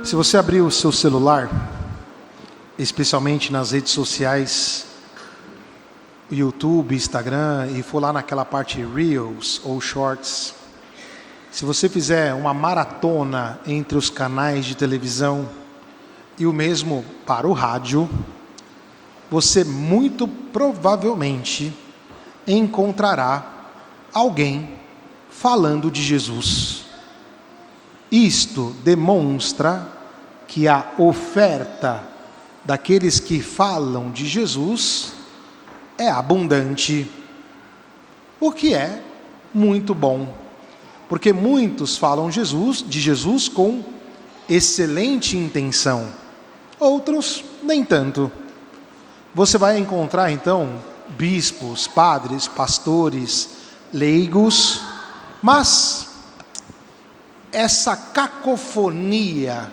Se você abrir o seu celular, especialmente nas redes sociais, YouTube, Instagram, e for lá naquela parte Reels ou Shorts, se você fizer uma maratona entre os canais de televisão e o mesmo para o rádio, você muito provavelmente encontrará alguém falando de Jesus. Isto demonstra que a oferta daqueles que falam de Jesus é abundante, o que é muito bom, porque muitos falam de Jesus com excelente intenção, outros nem tanto. Você vai encontrar então bispos, padres, pastores, leigos, mas essa cacofonia,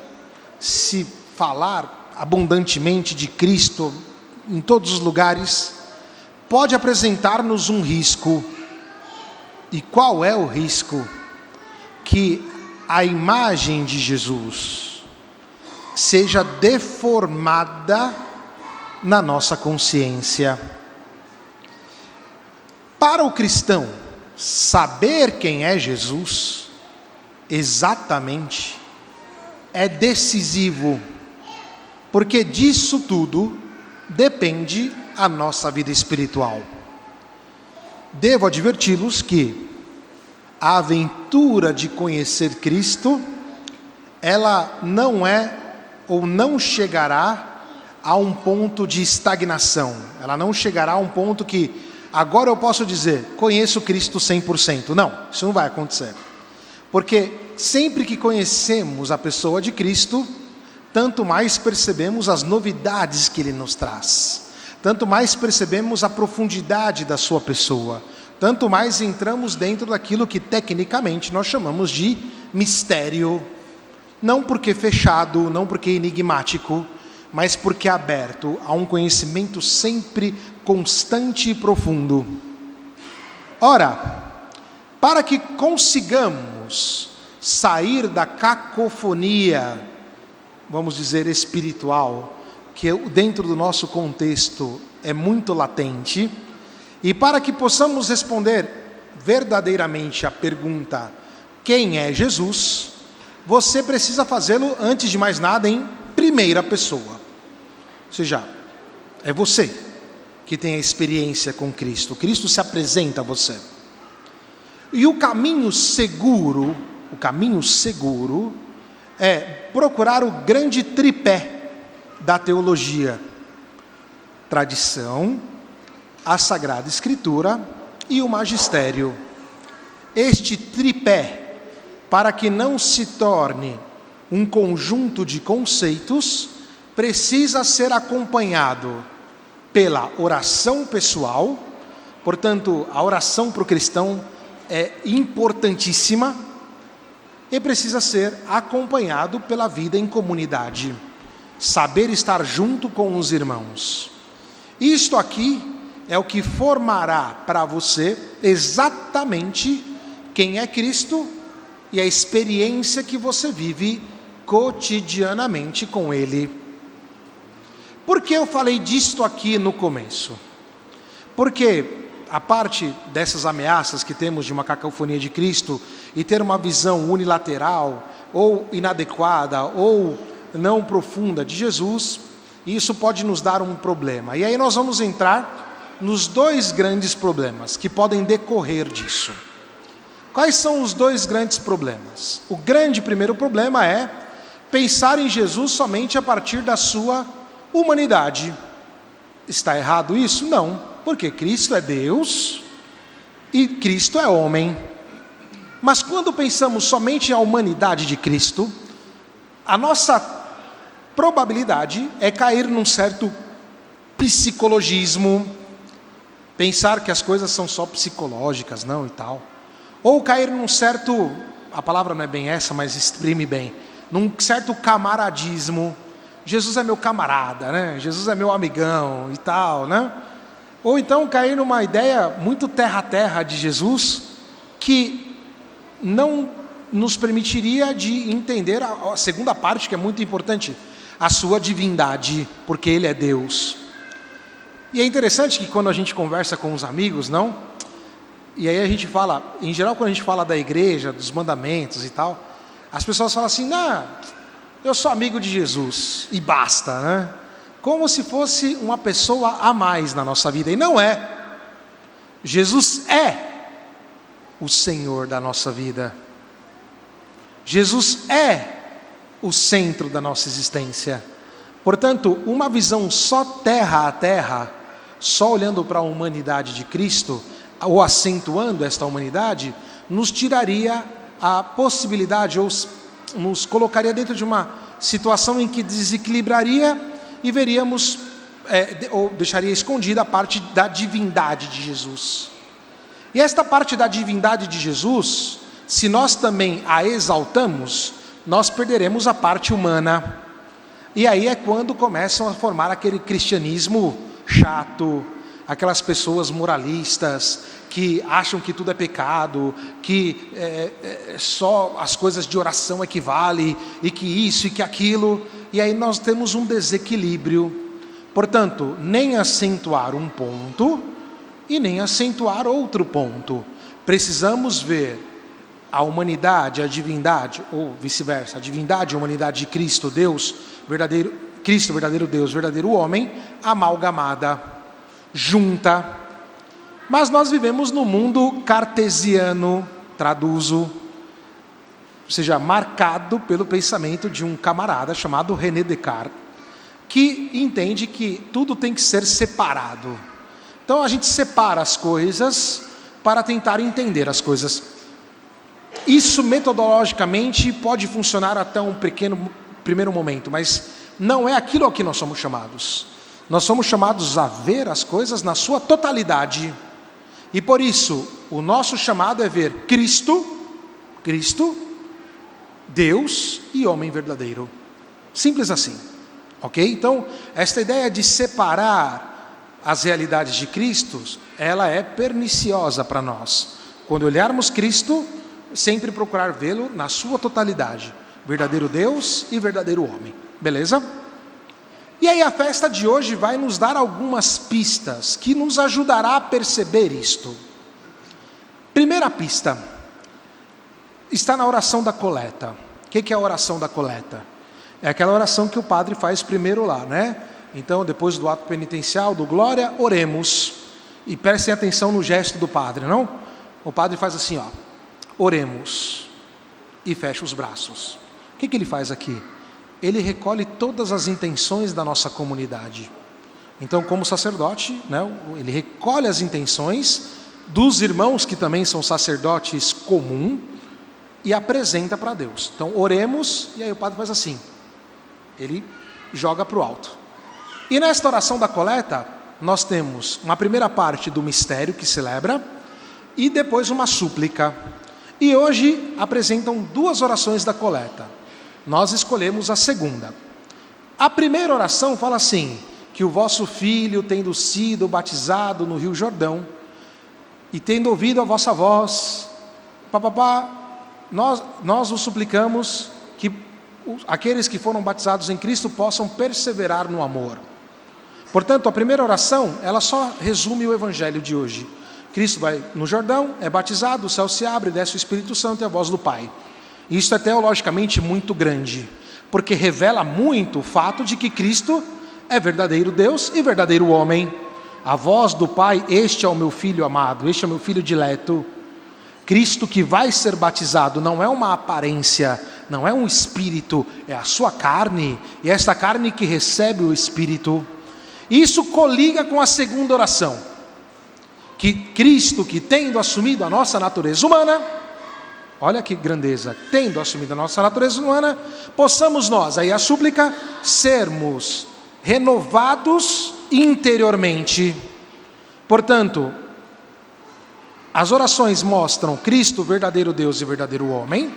se falar abundantemente de Cristo em todos os lugares, pode apresentar-nos um risco. E qual é o risco? Que a imagem de Jesus seja deformada na nossa consciência. Para o cristão, saber quem é Jesus, exatamente, é decisivo, porque disso tudo depende a nossa vida espiritual. Devo adverti-los que a aventura de conhecer Cristo, ela não é ou não chegará a um ponto de estagnação. Ela não chegará a um ponto que agora eu posso dizer, conheço Cristo 100%. Não, isso não vai acontecer. Porque sempre que conhecemos a pessoa de Cristo, tanto mais percebemos as novidades que Ele nos traz. Tanto mais percebemos a profundidade da sua pessoa. Tanto mais entramos dentro daquilo que tecnicamente nós chamamos de mistério. Não porque fechado, não porque enigmático, mas porque aberto a um conhecimento sempre constante e profundo. Ora, para que consigamos sair da cacofonia, vamos dizer, espiritual, que dentro do nosso contexto é muito latente, e para que possamos responder verdadeiramente a pergunta, quem é Jesus? Você precisa fazê-lo, antes de mais nada, em primeira pessoa. Ou seja, é você que tem a experiência com Cristo. Cristo se apresenta a você. E o caminho seguro é procurar o grande tripé da teologia: tradição, a Sagrada Escritura e o magistério. Este tripé, para que não se torne um conjunto de conceitos, precisa ser acompanhado pela oração pessoal. Portanto, a oração para o cristão é importantíssima e precisa ser acompanhado pela vida em comunidade, saber estar junto com os irmãos. Isto aqui é o que formará para você exatamente quem é Cristo e a experiência que você vive cotidianamente com Ele. Por que eu falei disto aqui no começo? Porque a parte dessas ameaças que temos de uma cacofonia de Cristo e ter uma visão unilateral ou inadequada ou não profunda de Jesus, isso pode nos dar um problema. E aí nós vamos entrar nos dois grandes problemas que podem decorrer disso. Quais são os dois grandes problemas? O primeiro problema é pensar em Jesus somente a partir da sua humanidade. Está errado isso? Não, porque Cristo é Deus e Cristo é homem. Mas quando pensamos somente na humanidade de Cristo, a nossa probabilidade é cair num certo psicologismo, pensar que as coisas são só psicológicas, não, e tal. Ou cair num certo, a palavra não é bem essa, mas exprime bem, num certo camaradismo. Jesus é meu camarada, né? Jesus é meu amigão e tal, né? Ou então cair numa ideia muito terra a terra de Jesus, que não nos permitiria de entender a segunda parte, que é muito importante, a sua divindade, porque Ele é Deus. E é interessante que quando a gente conversa com os amigos, não? E aí a gente fala, em geral quando a gente fala da igreja, dos mandamentos e tal, as pessoas falam assim, não, eu sou amigo de Jesus, e basta, né? Como se fosse uma pessoa a mais na nossa vida, e não é. Jesus é o Senhor da nossa vida. Jesus é o centro da nossa existência. Portanto, uma visão só terra a terra, só olhando para a humanidade de Cristo, ou acentuando esta humanidade, nos tiraria a possibilidade, ou nos colocaria dentro de uma situação em que desequilibraria e veríamos, ou deixaria escondida a parte da divindade de Jesus. E esta parte da divindade de Jesus, se nós também a exaltamos, nós perderemos a parte humana. E aí é quando começam a formar aquele cristianismo chato, aquelas pessoas moralistas que acham que tudo é pecado, que só as coisas de oração equivalem, e que isso e que aquilo, e aí nós temos um desequilíbrio. Portanto, nem acentuar um ponto e nem acentuar outro ponto. Precisamos ver a humanidade, a divindade, ou vice-versa, a divindade e a humanidade de Cristo, Deus, verdadeiro Cristo, verdadeiro Deus, verdadeiro homem, amalgamada, junta. Mas nós vivemos no mundo cartesiano, traduzo, ou seja, marcado pelo pensamento de um camarada chamado René Descartes, que entende que tudo tem que ser separado. Então a gente separa as coisas para tentar entender as coisas. Isso metodologicamente pode funcionar até um primeiro momento, mas não é aquilo ao que nós somos chamados. Nós somos chamados a ver as coisas na sua totalidade. E por isso, o nosso chamado é ver Cristo, Deus e homem verdadeiro. Simples assim. Ok? Então, esta ideia de separar as realidades de Cristo, ela é perniciosa para nós. Quando olharmos Cristo, sempre procurar vê-lo na sua totalidade. Verdadeiro Deus e verdadeiro homem. Beleza? E aí a festa de hoje vai nos dar algumas pistas que nos ajudará a perceber isto. Primeira pista está na oração da coleta. O que é a oração da coleta? É aquela oração que o padre faz primeiro lá, né? Então, depois do ato penitencial, do glória, oremos. E prestem atenção no gesto do padre, não? O padre faz assim, ó. Oremos. E fecha os braços. O que ele faz aqui? Ele recolhe todas as intenções da nossa comunidade. Então, como sacerdote, né, ele recolhe as intenções dos irmãos que também são sacerdotes comum e apresenta para Deus. Então, oremos, e aí o padre faz assim. Ele joga para o alto. E nesta oração da coleta, nós temos uma primeira parte do mistério que celebra e depois uma súplica. E hoje apresentam duas orações da coleta. Nós escolhemos a segunda. A primeira oração fala assim, que o vosso filho, tendo sido batizado no Rio Jordão, e tendo ouvido a vossa voz, nós os suplicamos que aqueles que foram batizados em Cristo possam perseverar no amor. Portanto, a primeira oração, ela só resume o evangelho de hoje. Cristo vai no Jordão, é batizado, o céu se abre, desce o Espírito Santo e a voz do Pai. Isso é teologicamente muito grande, porque revela muito o fato de que Cristo é verdadeiro Deus e verdadeiro homem. A voz do Pai, este é o meu filho amado, este é o meu filho dileto. Cristo que vai ser batizado não é uma aparência, não é um espírito, é a sua carne, e é esta carne que recebe o Espírito. Isso coliga com a segunda oração, que Cristo, que tendo assumido a nossa natureza humana, olha que grandeza, tendo assumido a nossa natureza humana, possamos nós, aí a súplica, sermos renovados interiormente. Portanto, as orações mostram Cristo, verdadeiro Deus e verdadeiro homem,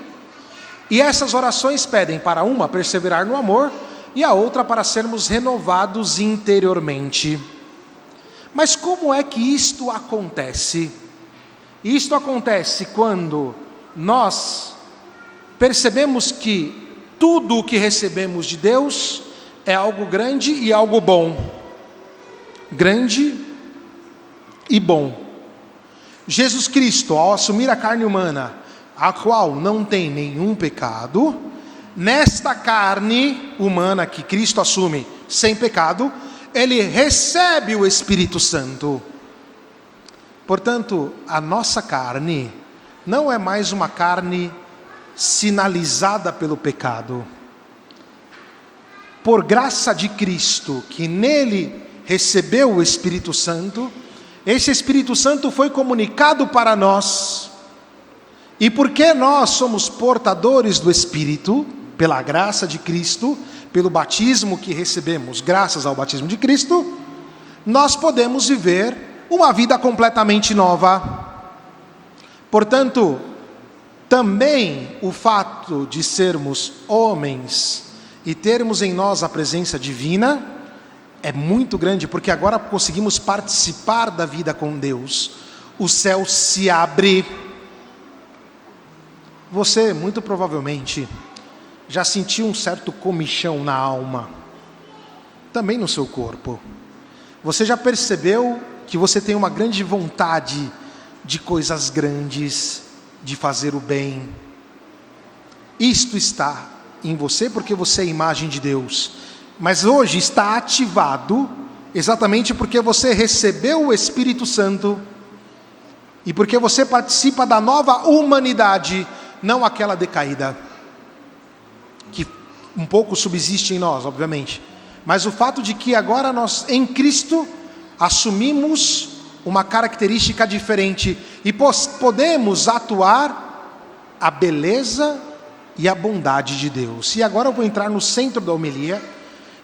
e essas orações pedem para uma perseverar no amor, e a outra para sermos renovados interiormente. Mas como é que isto acontece? Isto acontece quando nós percebemos que tudo o que recebemos de Deus é algo grande e algo bom. Grande e bom. Jesus Cristo, ao assumir a carne humana, a qual não tem nenhum pecado, nesta carne humana que Cristo assume sem pecado, ele recebe o Espírito Santo. Portanto, a nossa carne não é mais uma carne sinalizada pelo pecado. Por graça de Cristo, que nele recebeu o Espírito Santo, esse Espírito Santo foi comunicado para nós. E porque nós somos portadores do Espírito, pela graça de Cristo, pelo batismo que recebemos, graças ao batismo de Cristo, nós podemos viver uma vida completamente nova. Portanto, também o fato de sermos homens e termos em nós a presença divina é muito grande, porque agora conseguimos participar da vida com Deus. O céu se abre. Você, muito provavelmente, já sentiu um certo comichão na alma, também no seu corpo. Você já percebeu que você tem uma grande vontade de coisas grandes, de fazer o bem. Isto está em você porque você é a imagem de Deus. Mas hoje está ativado exatamente porque você recebeu o Espírito Santo e porque você participa da nova humanidade, não aquela decaída, que um pouco subsiste em nós, obviamente. Mas o fato de que agora nós, em Cristo, assumimos uma característica diferente e podemos atuar a beleza e a bondade de Deus. E agora eu vou entrar no centro da homilia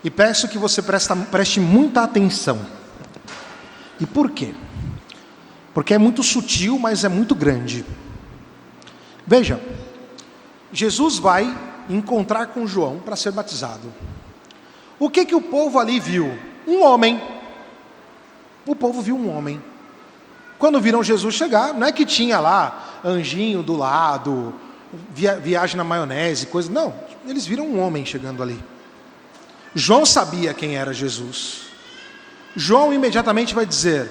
e peço que você preste muita atenção. E por quê? Porque é muito sutil, mas é muito grande. Veja, Jesus vai encontrar com João para ser batizado. O que o povo ali viu? Um homem. O povo viu um homem. Quando viram Jesus chegar, não é que tinha lá anjinho do lado, viagem na maionese, coisa. Não, eles viram um homem chegando ali. João sabia quem era Jesus. João imediatamente vai dizer: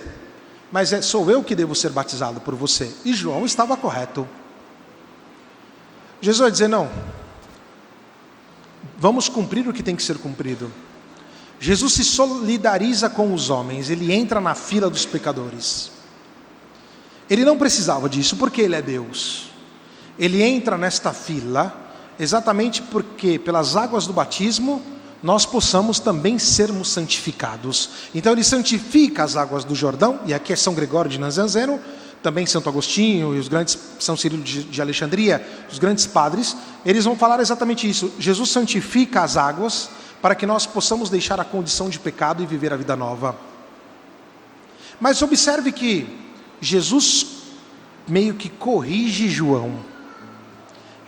mas sou eu que devo ser batizado por você. E João estava correto. Jesus vai dizer: não, vamos cumprir o que tem que ser cumprido. Jesus se solidariza com os homens, ele entra na fila dos pecadores. Ele não precisava disso, porque ele é Deus. Ele entra nesta fila exatamente porque, pelas águas do batismo, nós possamos também sermos santificados. Então ele santifica as águas do Jordão, e aqui é São Gregório de Nazianzeno, também Santo Agostinho e os grandes, São Cirilo de Alexandria, os grandes padres, eles vão falar exatamente isso. Jesus santifica as águas para que nós possamos deixar a condição de pecado e viver a vida nova. Mas observe que Jesus meio que corrige João.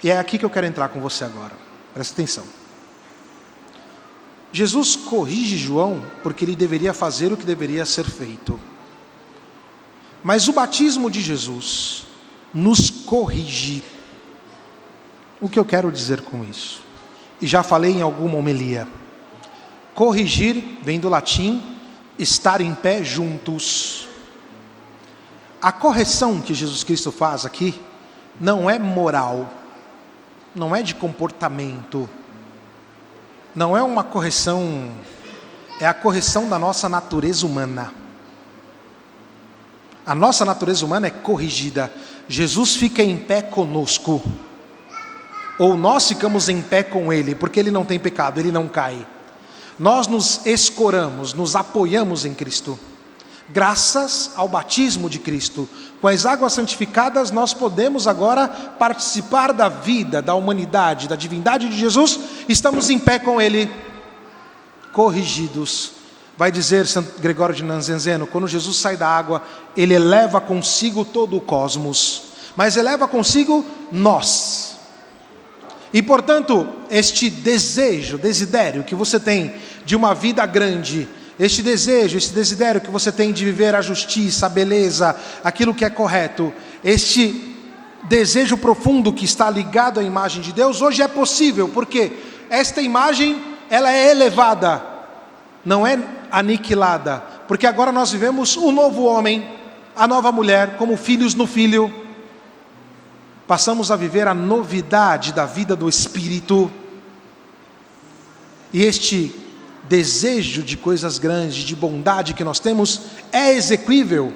E é aqui que eu quero entrar com você agora. Presta atenção. Jesus corrige João porque ele deveria fazer o que deveria ser feito. Mas o batismo de Jesus nos corrige. O que eu quero dizer com isso? E já falei em alguma homilia. Corrigir vem do latim estar em pé juntos. A correção que Jesus Cristo faz aqui não é moral, não é de comportamento, não é uma correção, é a correção da nossa natureza humana. A nossa natureza humana é corrigida. Jesus fica em pé conosco, ou nós ficamos em pé com Ele, porque Ele não tem pecado, Ele não cai. Nós nos escoramos, nos apoiamos em Cristo. Graças ao batismo de Cristo, com as águas santificadas, nós podemos agora participar da vida, da humanidade, da divindade de Jesus. Estamos em pé com Ele, corrigidos. Vai dizer Santo Gregório de Nazianzeno, quando Jesus sai da água, Ele eleva consigo todo o cosmos, mas eleva consigo nós. E portanto, este desidério que você tem de uma vida grande, este desidério que você tem de viver a justiça, a beleza, aquilo que é correto, este desejo profundo que está ligado à imagem de Deus, hoje é possível, porque esta imagem, ela é elevada, não é aniquilada, porque agora nós vivemos o novo homem, a nova mulher, como filhos no Filho. Passamos a viver a novidade da vida do Espírito. E este desejo de coisas grandes, de bondade que nós temos, é execuível.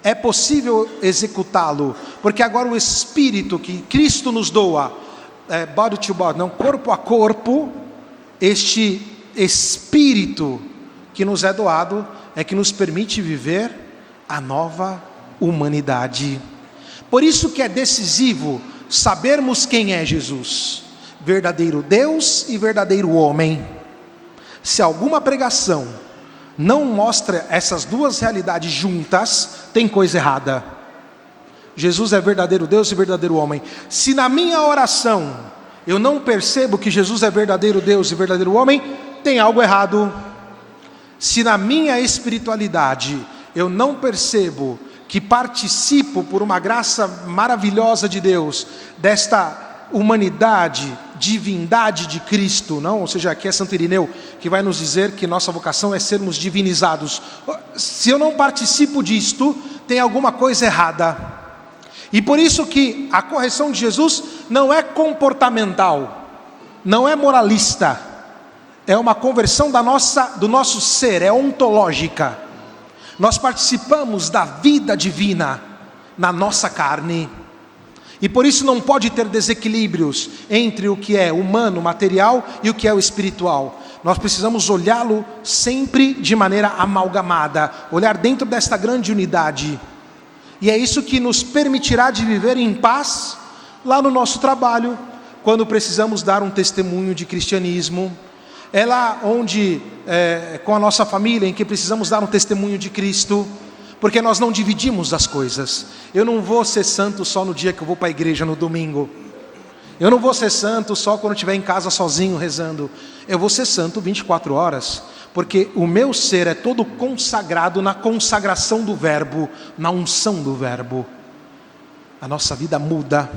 É possível executá-lo, porque agora o Espírito que Cristo nos doa, body to body, não, corpo a corpo, este Espírito que nos é doado, é que nos permite viver a nova humanidade. Por isso que é decisivo sabermos quem é Jesus, verdadeiro Deus e verdadeiro homem. Se alguma pregação não mostra essas duas realidades juntas, tem coisa errada. Jesus é verdadeiro Deus e verdadeiro homem. Se na minha oração eu não percebo que Jesus é verdadeiro Deus e verdadeiro homem, tem algo errado. Se na minha espiritualidade eu não percebo que participo por uma graça maravilhosa de Deus, desta humanidade, divindade de Cristo, não? Ou seja, aqui é Santo Irineu que vai nos dizer que nossa vocação é sermos divinizados. Se eu não participo disto, tem alguma coisa errada. E por isso que a correção de Jesus não é comportamental, não é moralista, é uma conversão do nosso ser, é ontológica. Nós participamos da vida divina na nossa carne, e por isso não pode ter desequilíbrios entre o que é humano, material, e o que é o espiritual. Nós precisamos olhá-lo sempre de maneira amalgamada, olhar dentro desta grande unidade, e é isso que nos permitirá de viver em paz lá no nosso trabalho, quando precisamos dar um testemunho de cristianismo. É lá onde, com a nossa família, em que precisamos dar um testemunho de Cristo, porque nós não dividimos as coisas. Eu não vou ser santo só no dia que eu vou para a igreja no domingo. Eu não vou ser santo só quando estiver em casa sozinho rezando. Eu vou ser santo 24 horas, porque o meu ser é todo consagrado na consagração do verbo, na unção do verbo. A nossa vida muda.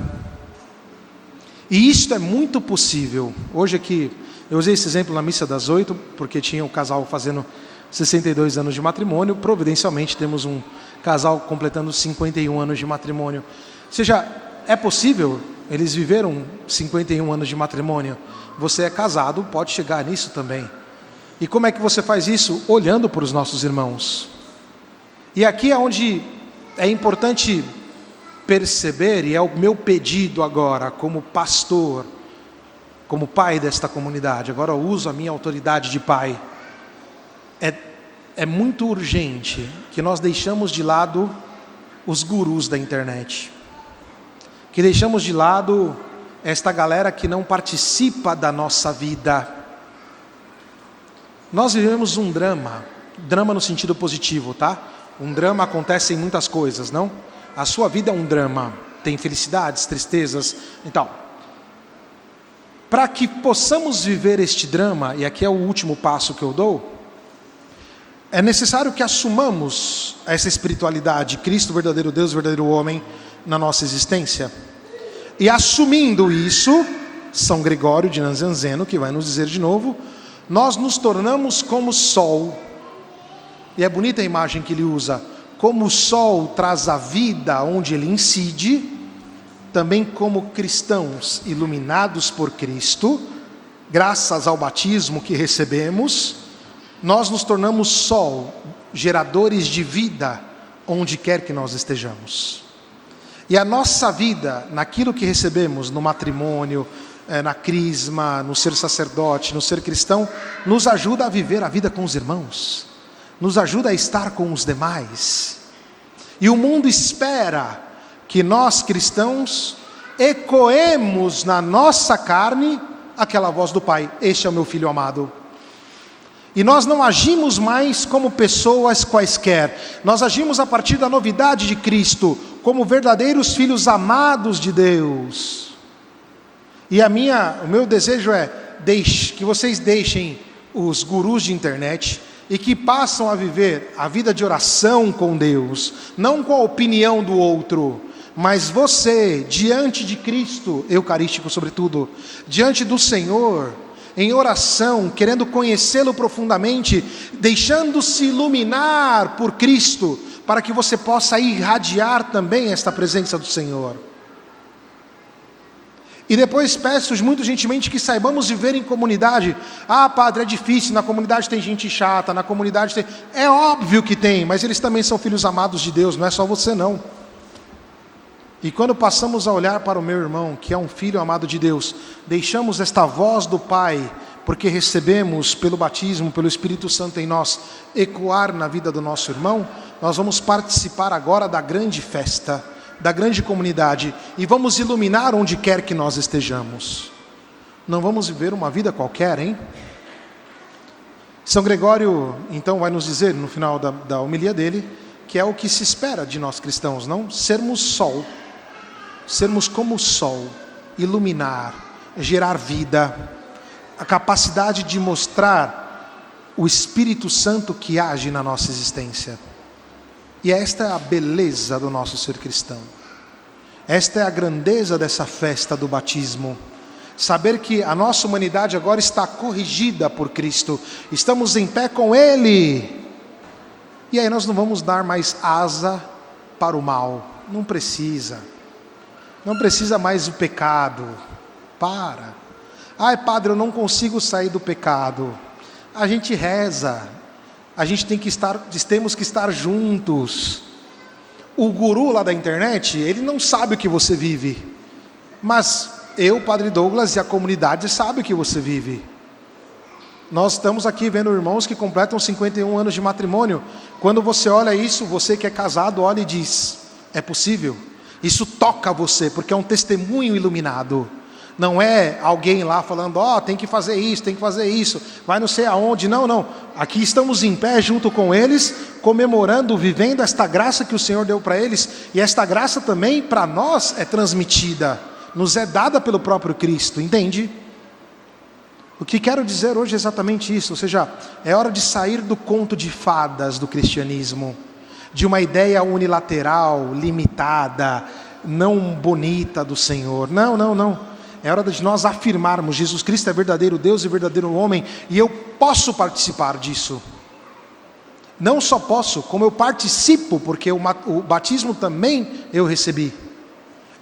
E isto é muito possível. Hoje aqui, eu usei esse exemplo na missa das 8, porque tinha um casal fazendo 62 anos de matrimônio. Providencialmente temos um casal completando 51 anos de matrimônio. Ou seja, é possível, eles viveram 51 anos de matrimônio. Você é casado, pode chegar nisso também. E como é que você faz isso? Olhando para os nossos irmãos. E aqui é onde é importante perceber, e é o meu pedido agora, como pastor, como pai desta comunidade, agora eu uso a minha autoridade de pai. É muito urgente que nós deixamos de lado os gurus da internet, que deixamos de lado esta galera que não participa da nossa vida. Nós vivemos um drama no sentido positivo, tá? Um drama acontece em muitas coisas, não? A sua vida é um drama, tem felicidades, tristezas e tal. Para que possamos viver este drama, e aqui é o último passo que eu dou, é necessário que assumamos essa espiritualidade, Cristo, verdadeiro Deus, verdadeiro homem, na nossa existência. E assumindo isso, São Gregório de Nazianzeno, que vai nos dizer de novo, nós nos tornamos como o sol. E é bonita a imagem que ele usa. Como o sol traz a vida onde ele incide, também como cristãos iluminados por Cristo, graças ao batismo que recebemos, nós nos tornamos sol, geradores de vida, onde quer que nós estejamos. E a nossa vida, naquilo que recebemos, no matrimônio, na crisma, no ser sacerdote, no ser cristão, nos ajuda a viver a vida com os irmãos, nos ajuda a estar com os demais. E o mundo espera que nós cristãos ecoemos na nossa carne aquela voz do Pai: este é o meu filho amado. E nós não agimos mais como pessoas quaisquer, nós agimos a partir da novidade de Cristo, como verdadeiros filhos amados de Deus. E o meu desejo é que vocês deixem os gurus de internet e que passam a viver a vida de oração com Deus, não com a opinião do outro, Mas você, diante de Cristo, eucarístico sobretudo, diante do Senhor, em oração, querendo conhecê-lo profundamente, deixando-se iluminar por Cristo, para que você possa irradiar também esta presença do Senhor. E depois peço muito gentilmente que saibamos viver em comunidade. Ah, padre, é difícil, na comunidade tem gente chata, na comunidade tem... É óbvio que tem, mas eles também são filhos amados de Deus, não é só você não. E quando passamos a olhar para o meu irmão, que é um filho amado de Deus, deixamos esta voz do Pai, porque recebemos pelo batismo, pelo Espírito Santo em nós, ecoar na vida do nosso irmão, nós vamos participar agora da grande festa, da grande comunidade, e vamos iluminar onde quer que nós estejamos. Não vamos viver uma vida qualquer, hein? São Gregório, então, vai nos dizer, no final da homilia dele, que é o que se espera de nós cristãos, não? Sermos sol, sermos como o sol, iluminar, gerar vida, a capacidade de mostrar o Espírito Santo que age na nossa existência. E esta é a beleza do nosso ser cristão. Esta é a grandeza dessa festa do batismo. Saber que a nossa humanidade agora está corrigida por Cristo. Estamos em pé com Ele. E aí nós não vamos dar mais asa para o mal. Não precisa. Não precisa mais o pecado. Para. Ai, padre, eu não consigo sair do pecado. A gente reza. A gente temos que estar juntos. O guru lá da internet, ele não sabe o que você vive. Mas eu, Padre Douglas, e a comunidade sabe o que você vive. Nós estamos aqui vendo irmãos que completam 51 anos de matrimônio. Quando você olha isso, você que é casado, olha e diz, é possível? Isso toca você, porque é um testemunho iluminado. Não é alguém lá falando, tem que fazer isso, tem que fazer isso, vai não sei aonde. Não, não. Aqui estamos em pé junto com eles, comemorando, vivendo esta graça que o Senhor deu para eles. E esta graça também, para nós, é transmitida, nos é dada pelo próprio Cristo, entende? O que quero dizer hoje é exatamente isso, ou seja, é hora de sair do conto de fadas do cristianismo, de uma ideia unilateral, limitada, não bonita do Senhor. Não, não, não. É hora de nós afirmarmos, Jesus Cristo é verdadeiro Deus e verdadeiro homem, e eu posso participar disso. Não só posso, como eu participo, porque o batismo também eu recebi.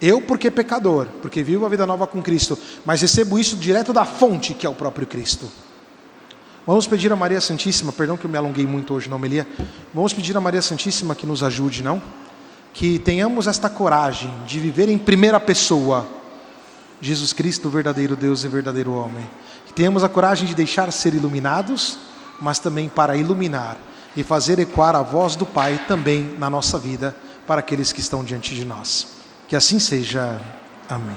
Eu porque pecador, porque vivo a vida nova com Cristo, mas recebo isso direto da fonte, que é o próprio Cristo. Vamos pedir a Maria Santíssima, perdão que eu me alonguei muito hoje na homilia, vamos pedir a Maria Santíssima que nos ajude, não? Que tenhamos esta coragem de viver em primeira pessoa, Jesus Cristo, verdadeiro Deus e verdadeiro homem. Que tenhamos a coragem de deixar ser iluminados, mas também para iluminar e fazer ecoar a voz do Pai também na nossa vida, para aqueles que estão diante de nós. Que assim seja. Amém.